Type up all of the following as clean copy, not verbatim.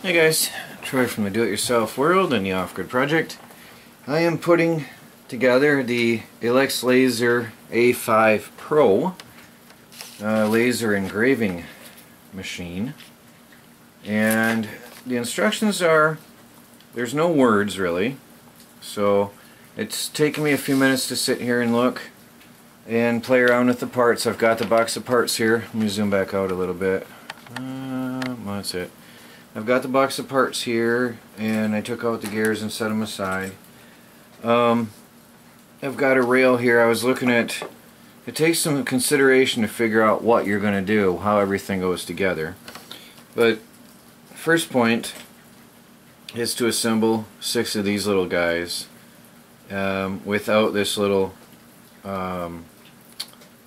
Hey guys, Troy from the Do-It-Yourself World and the Off-Grid Project. I am putting together the EleksLaser A5 Pro laser engraving machine, and the instructions are, there's no words really, so it's taken me a few minutes to sit here and look and play around with the parts. I've got the box of parts here. Let me zoom back out a little bit. That's it. I've got the box of parts here, and I took out the gears and set them aside. I've got a rail here. I was looking at, it takes some consideration to figure out what you're going to do, how everything goes together. But first point is to assemble 6 of these little guys without this little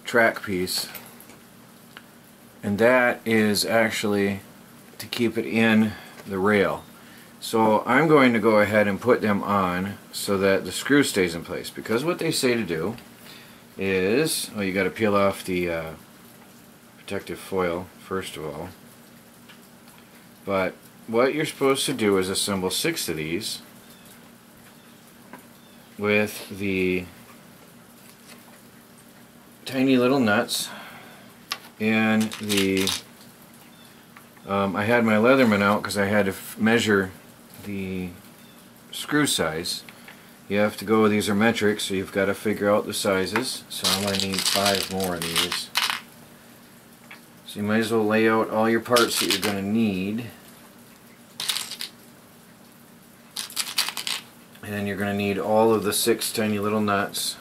track piece, and that is actually to keep it in the rail. So I'm going to go ahead and put them on so that the screw stays in place, because what they say to do is, oh, you got to peel off the protective foil first of all, but what you're supposed to do is assemble 6 of these with the tiny little nuts and the I had my Leatherman out because I had to measure the screw size. You have to go, these are metric, so you've got to figure out the sizes. So I'm going to need 5 more of these. So you might as well lay out all your parts that you're going to need. And you're going to need all of the 6 tiny little nuts.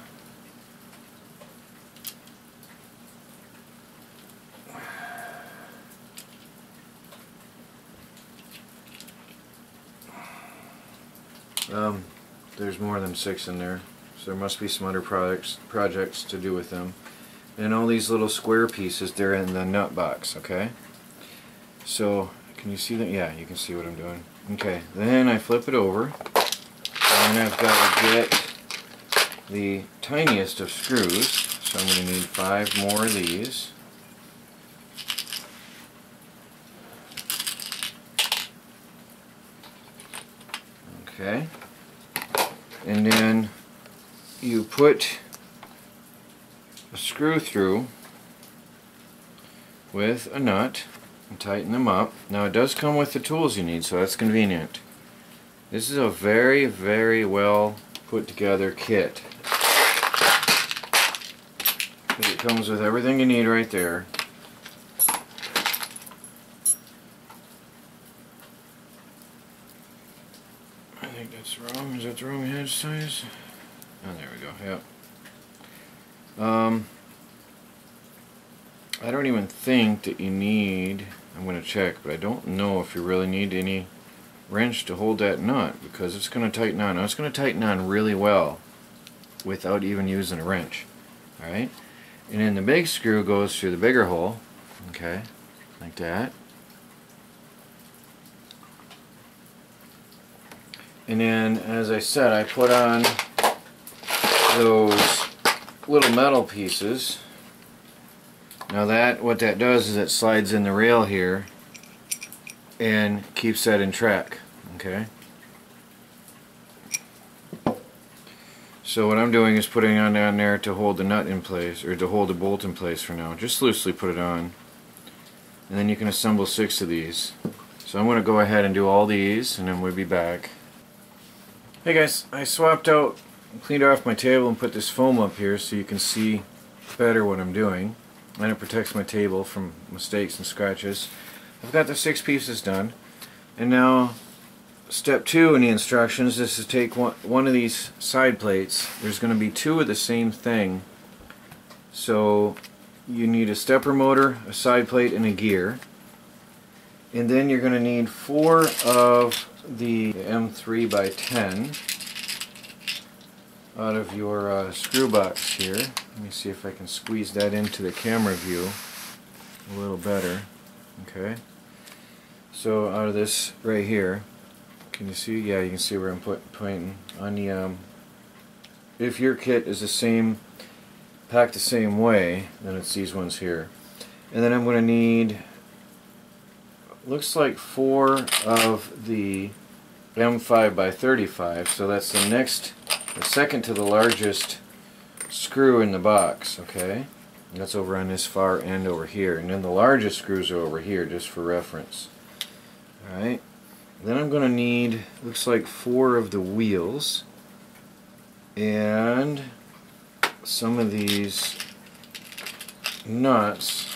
There's more than 6 in there, so there must be some other projects to do with them. And all these little square pieces, they're in the nut box, okay? So, can you see that? Yeah, you can see what I'm doing. Okay, then I flip it over, and I've got to get the tiniest of screws, so I'm going to need 5 more of these. Okay. And then you put a screw through with a nut and tighten them up. Now it does come with the tools you need, so that's convenient. This is a very, very well put together kit. It comes with everything you need right there. I think that's wrong. Is that the wrong head size? Oh, there we go. Yep. I don't even think that you need, I'm going to check, but I don't know if you really need any wrench to hold that nut, because it's going to tighten on. Now, it's going to tighten on really well without even using a wrench. Alright? And then the big screw goes through the bigger hole. Okay? Like that. And then, as I said, I put on those little metal pieces. Now what that does is it slides in the rail here and keeps that in track. Okay? So what I'm doing is putting on down there to hold the nut in place, or to hold the bolt in place for now. Just loosely put it on. And then you can assemble 6 of these. So I'm going to go ahead and do all these, and then we'll be back. Hey guys, I swapped out, cleaned off my table and put this foam up here so you can see better what I'm doing, and it protects my table from mistakes and scratches. I've got the 6 pieces done, and now step 2 in the instructions is to take one of these side plates. There's going to be 2 of the same thing, so you need a stepper motor, a side plate, and a gear. And then you're going to need 4 of the M3 by 10 out of your screw box here. Let me see if I can squeeze that into the camera view a little better. Okay, so out of this right here, can you see? Yeah, you can see where I'm pointing on the if your kit is the same, packed the same way, then it's these ones here. And then I'm going to need looks like 4 of the M5 by 35, so that's the second to the largest screw in the box, okay? And that's over on this far end over here, and then the largest screws are over here, just for reference. Alright, then I'm going to need, looks like 4 of the wheels, and some of these nuts.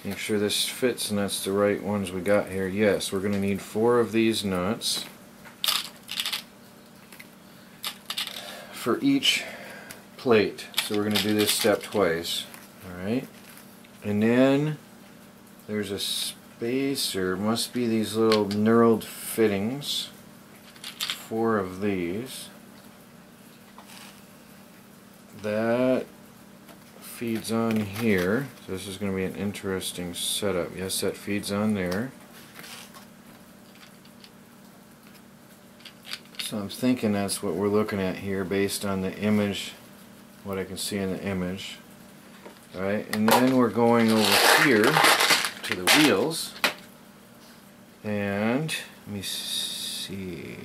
Make sure this fits and that's the right ones we got here. Yes, we're going to need 4 of these nuts for each plate. So we're going to do this step twice. Alright, and then there's a spacer, must be these little knurled fittings. 4 of these. That feeds on here, so this is going to be an interesting setup. Yes, that feeds on there. So I'm thinking that's what we're looking at here based on the image, what I can see in the image. Alright, and then we're going over here to the wheels, and let me see.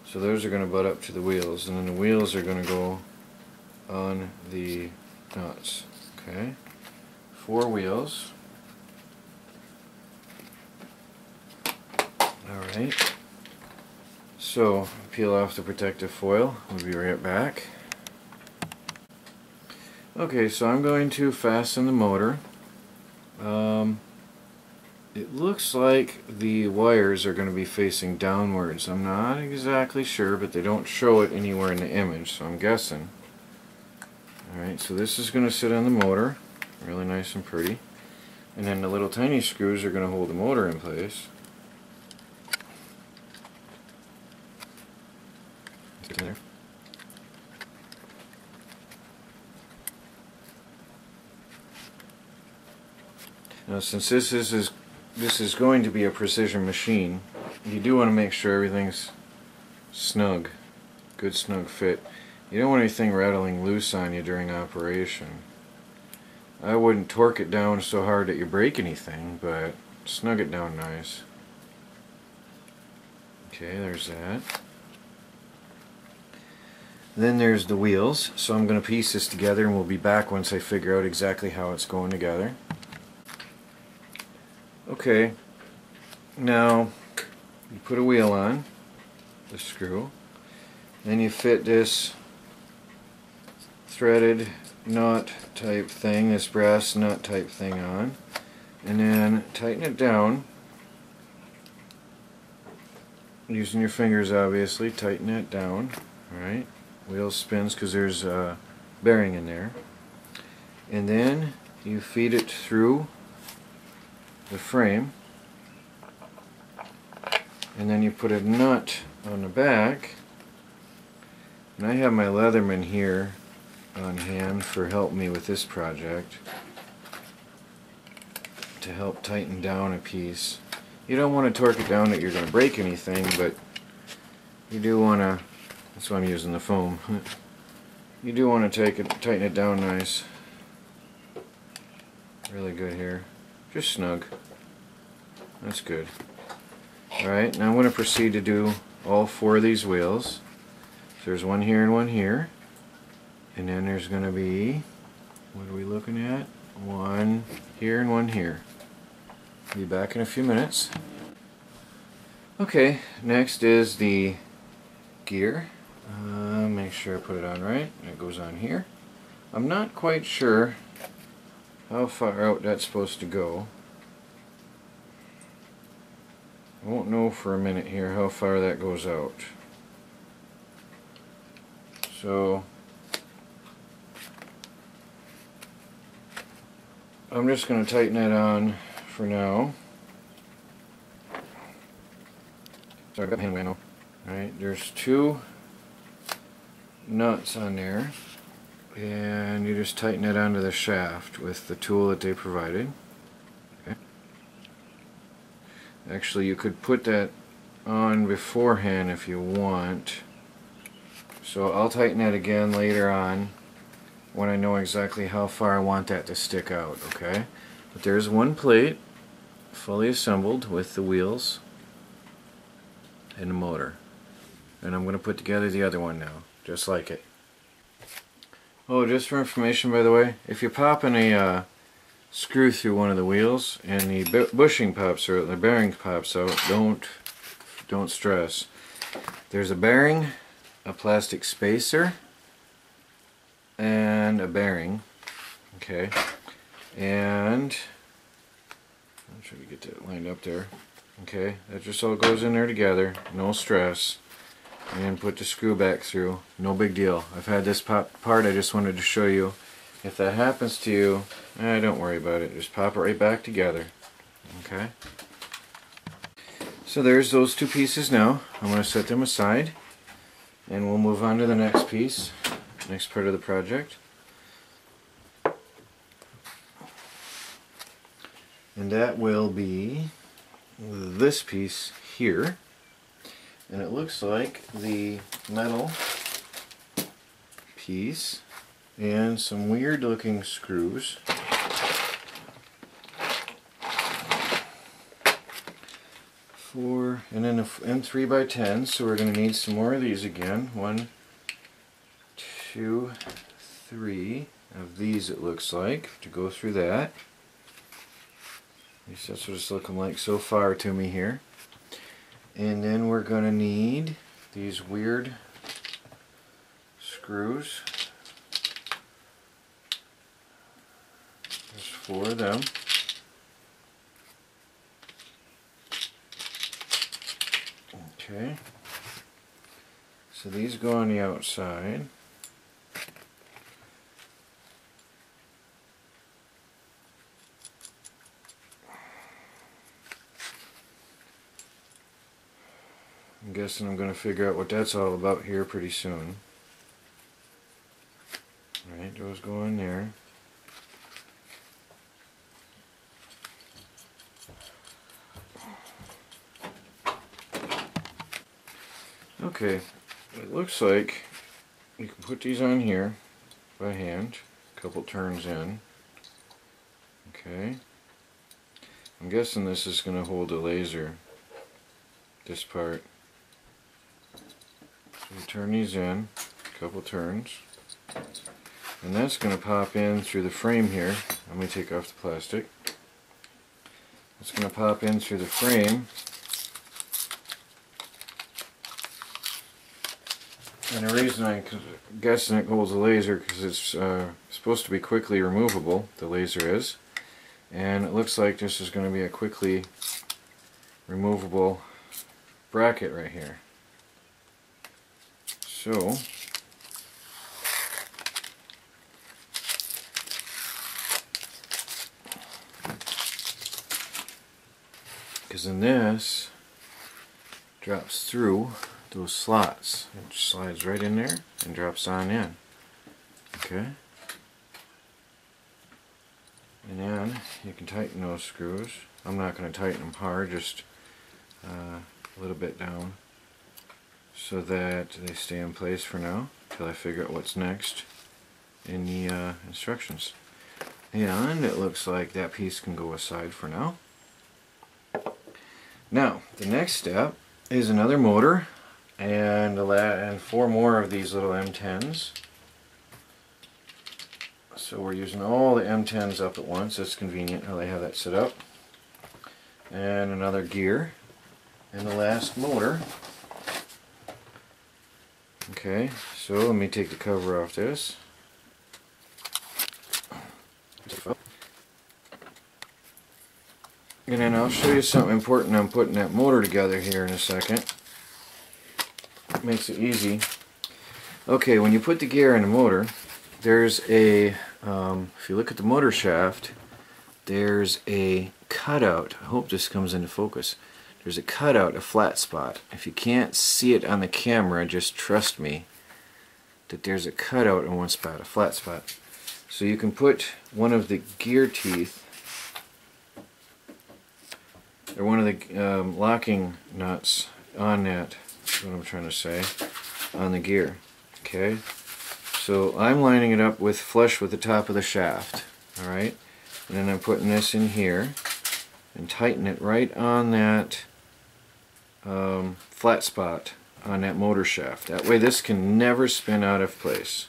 So those are going to butt up to the wheels, and then the wheels are going to go on the nuts. Okay, 4 wheels. Alright, so peel off the protective foil. We'll be right back. Okay, so I'm going to fasten the motor. It looks like the wires are going to be facing downwards. I'm not exactly sure, but they don't show it anywhere in the image, so I'm guessing. Alright, so this is going to sit on the motor, really nice and pretty. And then the little tiny screws are going to hold the motor in place. Let's get in there. Now, since this is going to be a precision machine, you do want to make sure everything's snug, good snug fit. You don't want anything rattling loose on you during operation. I wouldn't torque it down so hard that you break anything, but snug it down nice. Okay, there's that. Then there's the wheels, so I'm going to piece this together and we'll be back once I figure out exactly how it's going together. Okay, now you put a wheel on, the screw, then you fit this threaded nut type thing, this brass nut type thing on, and then tighten it down using your fingers, obviously. Tighten it down. Alright, wheel spins because there's a bearing in there, and then you feed it through the frame, and then you put a nut on the back, and I have my Leatherman here on hand for help me with this project to help tighten down a piece. You don't want to torque it down that you're going to break anything, but you do want to, that's why I'm using the foam, you do want to tighten it down nice, really good here. Just snug. That's good. Alright, now I'm going to proceed to do all 4 of these wheels. So there's one here and one here. And then there's going to be, what are we looking at? One here and one here. Be back in a few minutes. Okay, next is the gear. Make sure I put it on right. It goes on here. I'm not quite sure how far out that's supposed to go. I won't know for a minute here how far that goes out. So I'm just going to tighten that on for now. Sorry, I've got my hand away now. Alright, there's 2 nuts on there, and you just tighten it onto the shaft with the tool that they provided. Okay. Actually, you could put that on beforehand if you want. So I'll tighten that again later on when I know exactly how far I want that to stick out, okay? But there's one plate, fully assembled with the wheels and the motor. And I'm going to put together the other one now, just like it. Oh, just for information, by the way, if you're popping a screw through one of the wheels and the bushing pops out, the bearing pops out, don't stress. There's a bearing, a plastic spacer, and a bearing. Okay, and I'm trying to get that lined up there. Okay, that just all goes in there together, no stress. And put the screw back through, no big deal. I've had this part, I just wanted to show you. If that happens to you, don't worry about it, just pop it right back together. Okay, so there's those two pieces now. I'm going to set them aside and we'll move on to the next piece, next part of the project. And that will be this piece here. And it looks like the metal piece and some weird looking screws. And then and 3x10, so we're going to need some more of these again. 1, 2, 3 of these, it looks like, to go through that. At least that's what it's looking like so far to me here. And then we're going to need these weird screws. There's 4 of them. Okay. So these go on the outside. I'm guessing I'm going to figure out what that's all about here pretty soon. Alright, those go in there. Okay, it looks like you can put these on here by hand, a couple turns in. Okay, I'm guessing this is going to hold a laser, this part. So you turn these in, a couple turns, and that's going to pop in through the frame here. Let me take off the plastic. It's going to pop in through the frame. And the reason I'm guessing it holds a laser because it's supposed to be quickly removable, the laser is. And it looks like this is going to be a quickly removable bracket right here. So, because then this drops through those slots. It slides right in there and drops on in. Okay. And then you can tighten those screws. I'm not going to tighten them hard, just a little bit down so that they stay in place for now until I figure out what's next in the instructions. And it looks like that piece can go aside for now. Now, the next step is another motor and 4 more of these little M10s. So we're using all the M10s up at once. It's convenient how they have that set up. And another gear. And the last motor. Okay, so let me take the cover off this. And then I'll show you something important. I'm putting that motor together here in a second. Makes it easy. Okay, when you put the gear in the motor, there's a, if you look at the motor shaft, there's a cutout. I hope this comes into focus. There's a cutout, a flat spot. If you can't see it on the camera, just trust me that there's a cutout in one spot, a flat spot. So you can put one of the gear teeth, or one of the locking nuts on that. That's what I'm trying to say, on the gear. Okay, so I'm lining it up with flush with the top of the shaft. Alright, and then I'm putting this in here, and tighten it right on that flat spot on that motor shaft. That way this can never spin out of place.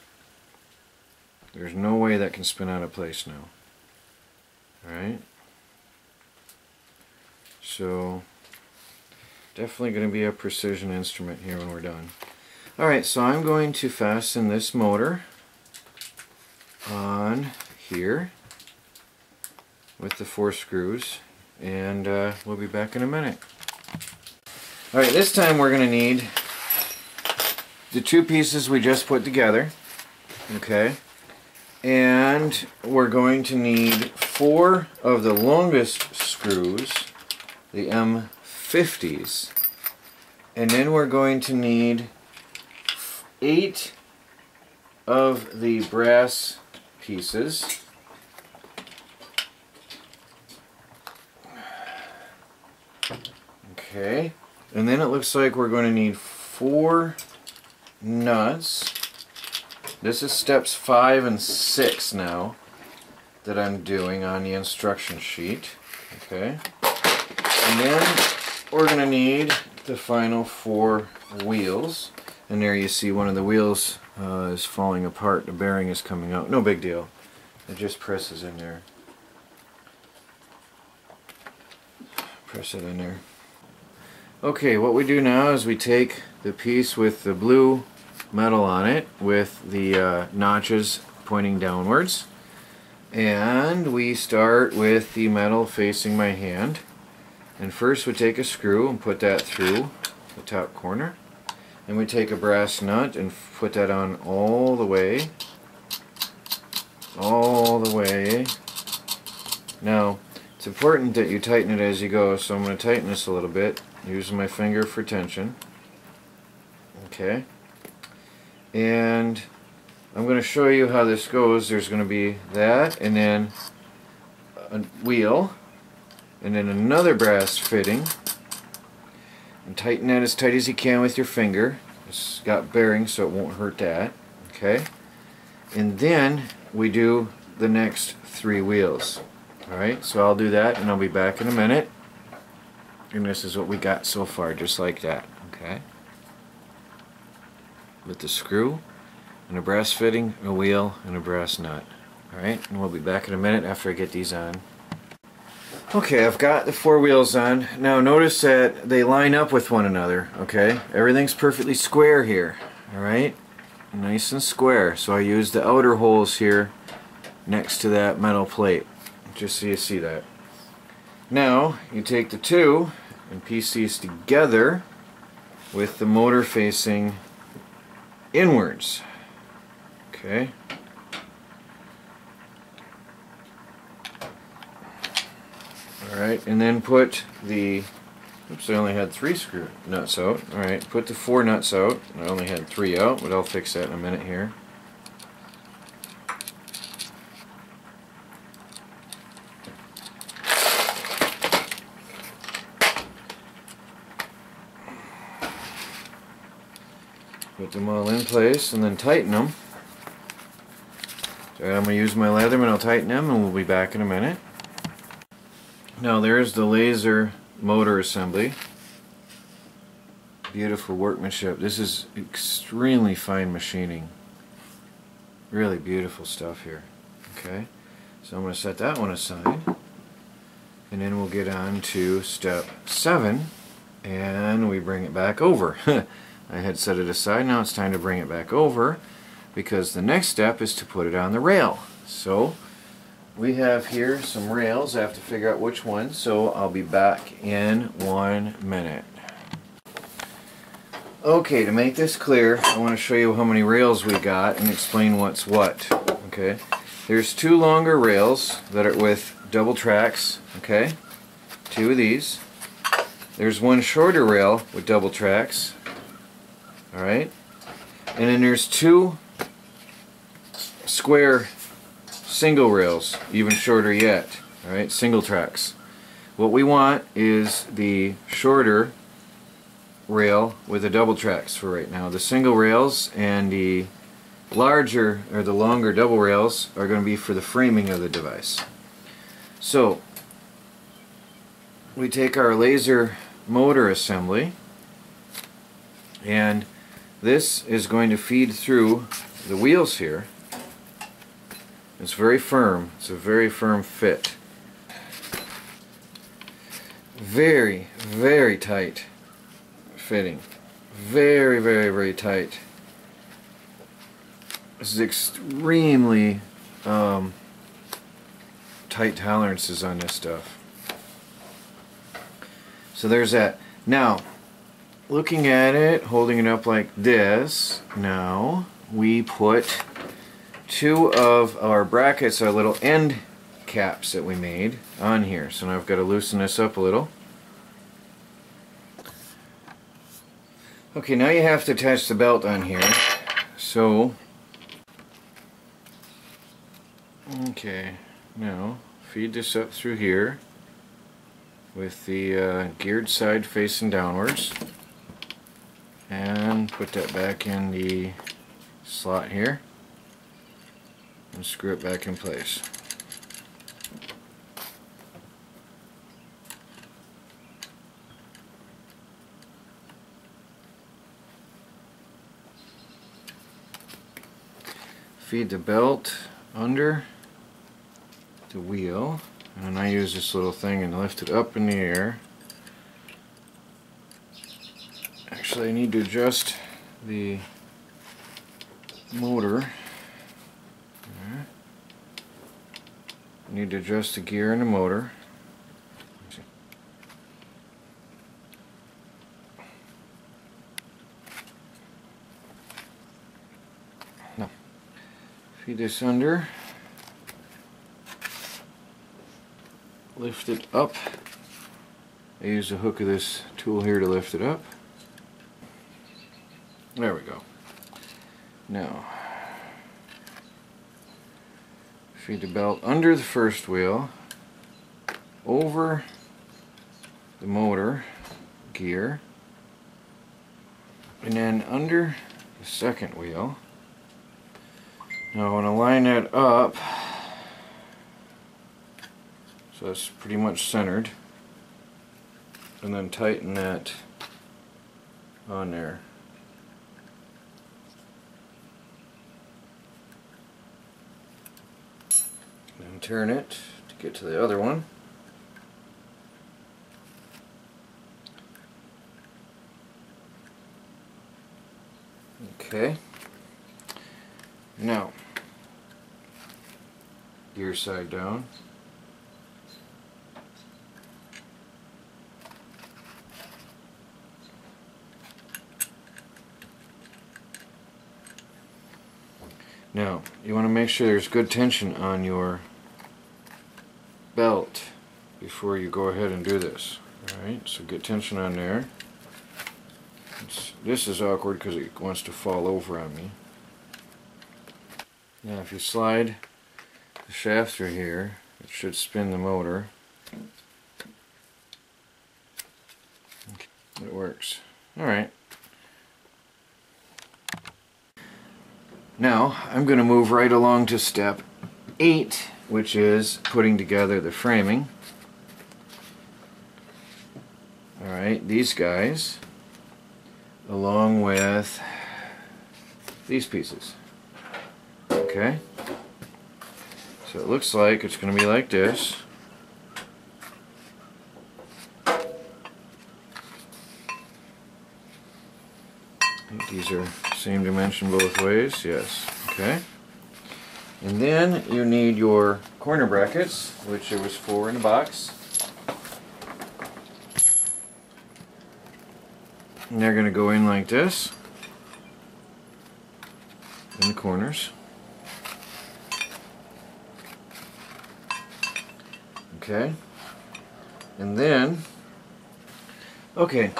There's no way that can spin out of place now. Alright? So, definitely going to be a precision instrument here when we're done. Alright, so I'm going to fasten this motor on here with the 4 screws, and we'll be back in a minute. Alright, this time we're going to need the 2 pieces we just put together, okay, and we're going to need 4 of the longest screws, the M50s, and then we're going to need 8 of the brass pieces. Okay, and then it looks like we're going to need 4 nuts. This is steps 5 and 6 now that I'm doing on the instruction sheet. Okay, and then we're going to need the final 4 wheels. And there you see one of the wheels is falling apart. The bearing is coming out. No big deal. It just presses in there. Press it in there. Okay, what we do now is we take the piece with the blue metal on it with the notches pointing downwards, and we start with the metal facing my hand. And first we take a screw and put that through the top corner, and we take a brass nut and put that on all the way. Now it's important that you tighten it as you go, so I'm going to tighten this a little bit using my finger for tension. Okay, and I'm going to show you how this goes. There's going to be that, and then a wheel, and then another brass fitting, and tighten that as tight as you can with your finger. It's got bearings so it won't hurt that. Okay, and then we do the next 3 wheels. Alright, so I'll do that and I'll be back in a minute. And this is what we got so far, just like that. Okay, with the screw and a brass fitting, a wheel, and a brass nut. Alright, and we'll be back in a minute after I get these on. Okay, I've got the 4 wheels on. Now notice that they line up with one another. Okay, everything's perfectly square here. Alright, nice and square. So I use the outer holes here next to that metal plate, just so you see that. Now you take the 2 and piece these together with the motor facing inwards. Okay, alright, and then put the, oops, I only had 3 screw nuts out. Alright, put the 4 nuts out. I only had 3 out, but I'll fix that in a minute here. Put them all in place and then tighten them. So I'm going to use my Leatherman, I'll tighten them, and we'll be back in a minute. Now there's the laser motor assembly. Beautiful workmanship. This is extremely fine machining. Really beautiful stuff here. Okay, so I'm going to set that one aside, and then we'll get on to step 7, and we bring it back over. I had set it aside, now it's time to bring it back over, because the next step is to put it on the rail. So we have here some rails. I have to figure out which one, so I'll be back in 1 minute. Okay, to make this clear, I want to show you how many rails we got and explain what's what. Okay, there's 2 longer rails that are with double tracks. Okay, 2 of these. There's 1 shorter rail with double tracks. Alright, and then there's 2 square single rails, even shorter yet. Alright, single tracks. What we want is the shorter rail with the double tracks for right now. The single rails and the larger, or the longer double rails, are going to be for the framing of the device. So we take our laser motor assembly, and this is going to feed through the wheels here. It's very firm. It's a very firm fit. Very, very tight fitting. Very, very, very tight. This is extremely tight tolerances on this stuff. So there's that. Now, looking at it, holding it up like this, now we put two of our brackets, our little end caps that we made, on here. So now I've got to loosen this up a little. Okay, now you have to attach the belt on here. So, okay, now feed this up through here with the geared side facing downwards, and put that back in the slot here and screw it back in place. Feed the belt under the wheel, and I use this little thing and lift it up in the air. Actually, I need to adjust the motor. I need to adjust the gear in the motor. No. Feed this under. Lift it up. I use the hook of this tool here to lift it up. There we go. Now, feed the belt under the first wheel, over the motor gear, and then under the second wheel. Now I want to line that up so it's pretty much centered, and then tighten that on there. And turn it to get to the other one. Okay. Now, gear side down. Now, you want to make sure there's good tension on your belt before you go ahead and do this. Alright, so get tension on there. This is awkward because it wants to fall over on me. Now if you slide the shaft through here, it should spin the motor. Okay, it works. Alright. Now I'm going to move right along to step 8, which is putting together the framing. Alright, these guys, along with these pieces. Okay, so it looks like it's going to be like this. I think these are same dimension both ways, yes. Okay, and then you need your corner brackets, which there was 4 in the box. And they're going to go in like this in the corners. Okay, and then, okay,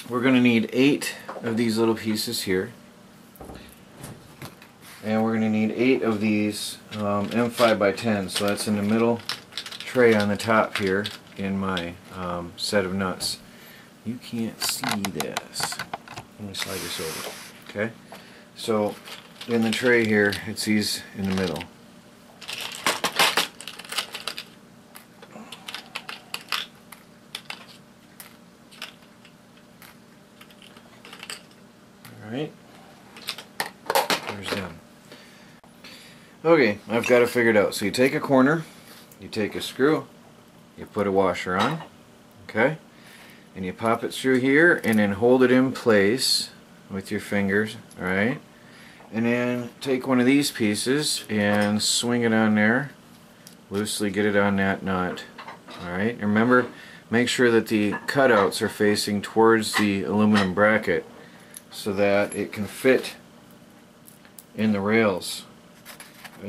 we're going to need 8 of these little pieces here, and we're going to need 8 of these M5 by 10, so that's in the middle tray on the top here in my set of nuts. You can't see this. Let me slide this over. Okay, so in the tray here, it's these in the middle. Alright, there's them. Okay, I've got it figured out. So you take a corner, you take a screw, you put a washer on, okay, and you pop it through here and then hold it in place with your fingers, alright, and then take one of these pieces and swing it on there, loosely get it on that nut, alright. Remember, make sure that the cutouts are facing towards the aluminum bracket so that it can fit in the rails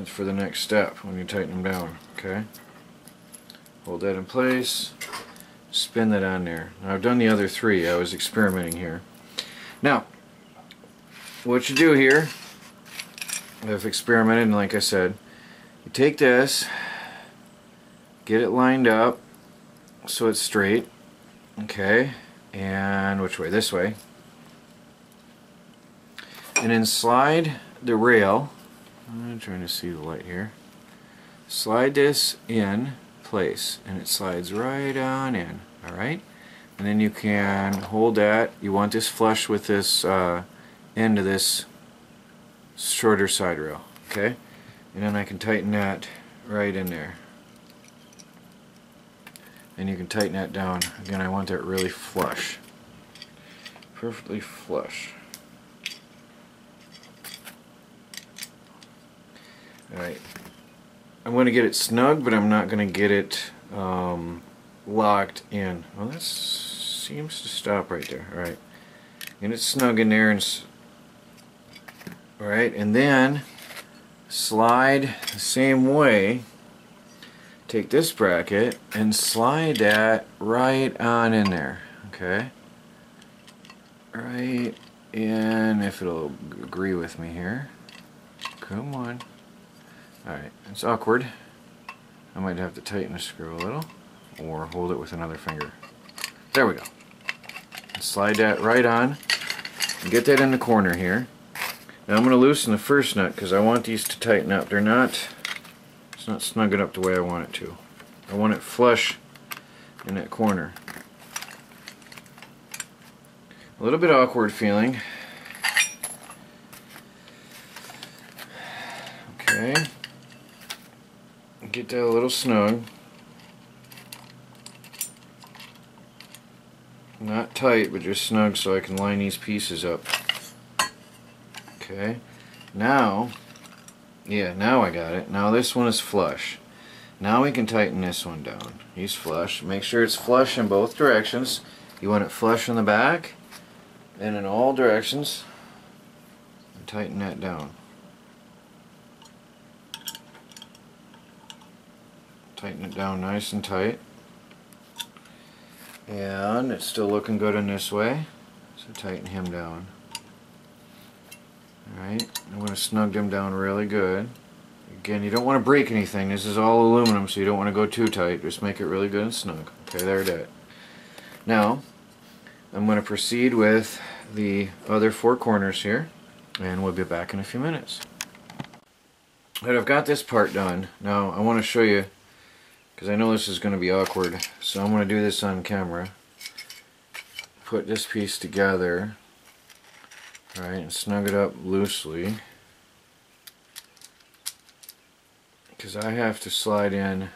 for the next step when you tighten them down, okay. Hold that in place, spin that on there. Now, I've done the other three, I was experimenting here. Now, what you do here, I've experimented, and like I said, you take this, get it lined up so it's straight, okay, and which way? This way. And then slide the rail, I'm trying to see the light here, slide this in place, and it slides right on in, alright? And then you can hold that, you want this flush with this end of this shorter side rail, okay? And then I can tighten that right in there. And you can tighten that down. Again, I want that really flush. Perfectly flush. Alright. I'm going to get it snug, but I'm not going to get it locked in. Well, that seems to stop right there. Alright. Get it snug in there, and alright, and then slide the same way. Take this bracket and slide that right on in there, okay? Right in, if it'll agree with me here. Come on. Alright, it's awkward. I might have to tighten the screw a little, or hold it with another finger. There we go. Slide that right on, and get that in the corner here. Now I'm going to loosen the first nut because I want these to tighten up. It's not snugging up the way I want it to. I want it flush in that corner. A little bit awkward feeling. Okay. Get that a little snug. Not tight, but just snug so I can line these pieces up. Okay. Now, yeah, now I got it. Now this one is flush. Now we can tighten this one down. He's flush. Make sure it's flush in both directions. You want it flush in the back and in all directions. And tighten that down. Tighten it down nice and tight. And it's still looking good in this way. So tighten him down. Alright, I'm going to snug them down really good. Again, you don't want to break anything. This is all aluminum, so you don't want to go too tight. Just make it really good and snug. Okay, there it is. Now, I'm going to proceed with the other four corners here, and we'll be back in a few minutes. Alright, I've got this part done. Now, I want to show you, because I know this is going to be awkward, so I'm going to do this on camera. Put this piece together. Alright, and snug it up loosely, because I have to slide in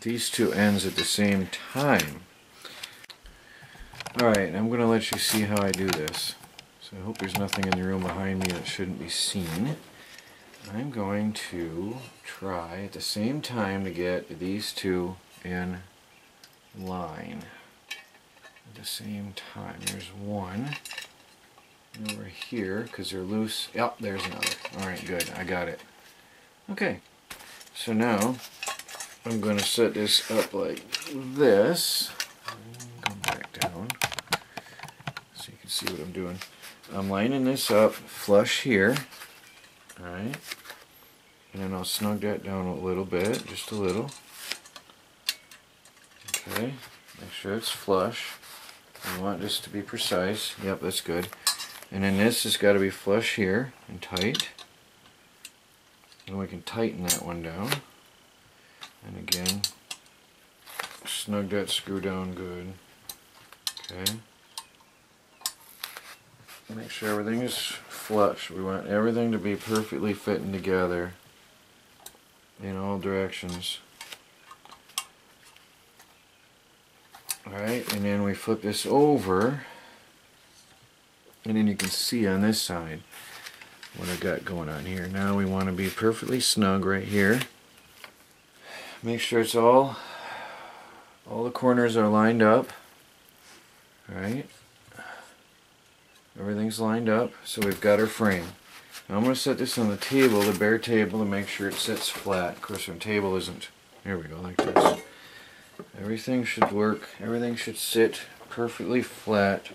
these two ends at the same time. Alright, I'm going to let you see how I do this. So I hope there's nothing in the room behind me that shouldn't be seen. I'm going to try at the same time to get these two in line at the same time. There's one. Over here, because they're loose. Yep, there's another. Alright, good. I got it. Okay. So now, I'm going to set this up like this. Go back down so you can see what I'm doing. I'm lining this up flush here. Alright. And then I'll snug that down a little bit. Just a little. Okay. Make sure it's flush. You want this to be precise. Yep, that's good. And then this has got to be flush here and tight. And we can tighten that one down. And again, snug that screw down good. Okay. Make sure everything is flush. We want everything to be perfectly fitting together in all directions. Alright, and then we flip this over, and then you can see on this side what I got going on here. Now we want to be perfectly snug right here. Make sure it's all the corners are lined up. Alright, everything's lined up, so we've got our frame. Now I'm going to set this on the table, the bare table, to make sure it sits flat. Of course, our table isn't. There we go, like this. Everything should work, everything should sit perfectly flat